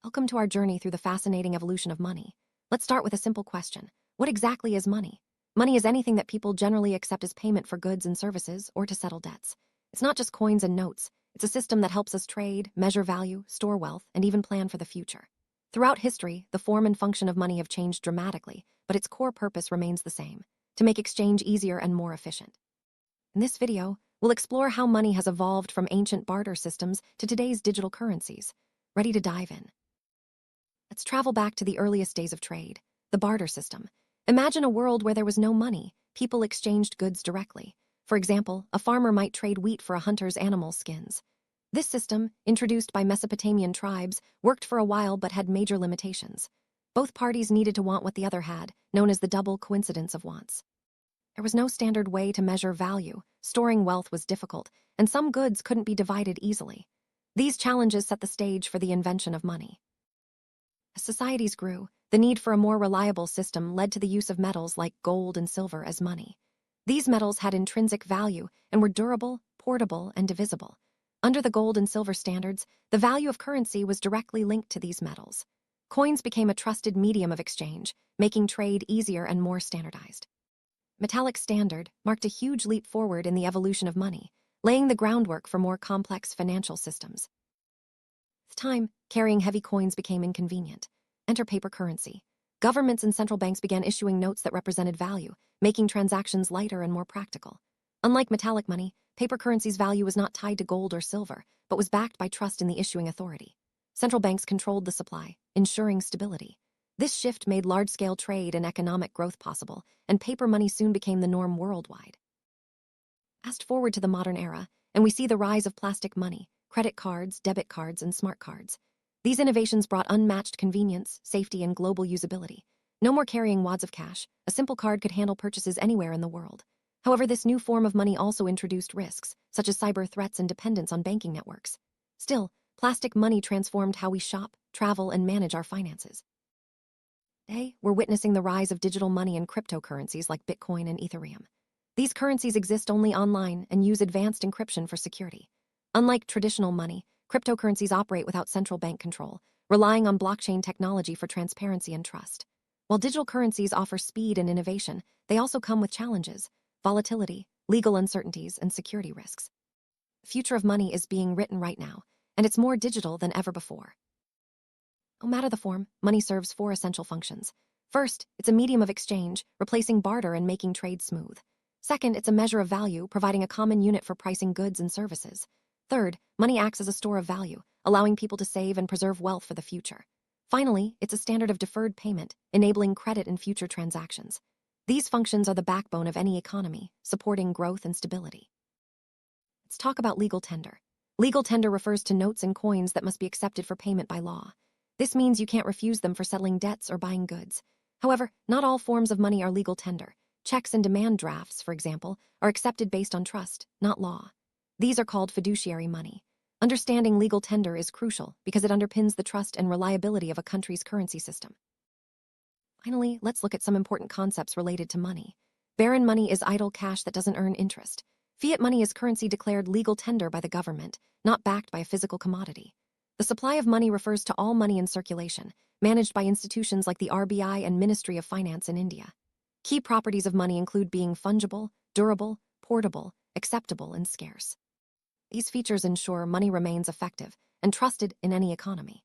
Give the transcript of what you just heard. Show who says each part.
Speaker 1: Welcome to our journey through the fascinating evolution of money. Let's start with a simple question. What exactly is money? Money is anything that people generally accept as payment for goods and services or to settle debts. It's not just coins and notes. It's a system that helps us trade, measure value, store wealth, and even plan for the future. Throughout history, the form and function of money have changed dramatically, but its core purpose remains the same: to make exchange easier and more efficient. In this video, we'll explore how money has evolved from ancient barter systems to today's digital currencies. Ready to dive in? Let's travel back to the earliest days of trade, the barter system. Imagine a world where there was no money. People exchanged goods directly. For example, a farmer might trade wheat for a hunter's animal skins. This system, introduced by Mesopotamian tribes, worked for a while but had major limitations. Both parties needed to want what the other had, known as the double coincidence of wants. There was no standard way to measure value, storing wealth was difficult, and some goods couldn't be divided easily. These challenges set the stage for the invention of money. As societies grew, the need for a more reliable system led to the use of metals like gold and silver as money. These metals had intrinsic value and were durable, portable, and divisible. Under the gold and silver standards, the value of currency was directly linked to these metals. Coins became a trusted medium of exchange, making trade easier and more standardized. Metallic standard marked a huge leap forward in the evolution of money, laying the groundwork for more complex financial systems. With time, carrying heavy coins became inconvenient. Enter paper currency. Governments and central banks began issuing notes that represented value, making transactions lighter and more practical. Unlike metallic money, paper currency's value was not tied to gold or silver, but was backed by trust in the issuing authority. Central banks controlled the supply, ensuring stability. This shift made large-scale trade and economic growth possible, and paper money soon became the norm worldwide. Fast forward to the modern era, and we see the rise of plastic money, credit cards, debit cards, and smart cards. These innovations brought unmatched convenience, safety, and global usability. No more carrying wads of cash. A simple card could handle purchases anywhere in the world. However, this new form of money also introduced risks, such as cyber threats and dependence on banking networks. Still, plastic money transformed how we shop, travel, and manage our finances. Today, we're witnessing the rise of digital money and cryptocurrencies like Bitcoin and Ethereum. These currencies exist only online and use advanced encryption for security. Unlike traditional money, cryptocurrencies operate without central bank control, relying on blockchain technology for transparency and trust. While digital currencies offer speed and innovation, they also come with challenges: volatility, legal uncertainties, and security risks. The future of money is being written right now, and it's more digital than ever before. No matter the form, money serves four essential functions. First, it's a medium of exchange, replacing barter and making trade smooth. Second, it's a measure of value, providing a common unit for pricing goods and services. Third, money acts as a store of value, allowing people to save and preserve wealth for the future. Finally, it's a standard of deferred payment, enabling credit in future transactions. These functions are the backbone of any economy, supporting growth and stability. Let's talk about legal tender. Legal tender refers to notes and coins that must be accepted for payment by law. This means you can't refuse them for settling debts or buying goods. However, not all forms of money are legal tender. Checks and demand drafts, for example, are accepted based on trust, not law. These are called fiduciary money. Understanding legal tender is crucial because it underpins the trust and reliability of a country's currency system. Finally, let's look at some important concepts related to money. Barren money is idle cash that doesn't earn interest. Fiat money is currency declared legal tender by the government, not backed by a physical commodity. The supply of money refers to all money in circulation, managed by institutions like the RBI and Ministry of Finance in India. Key properties of money include being fungible, durable, portable, acceptable, and scarce. These features ensure money remains effective and trusted in any economy.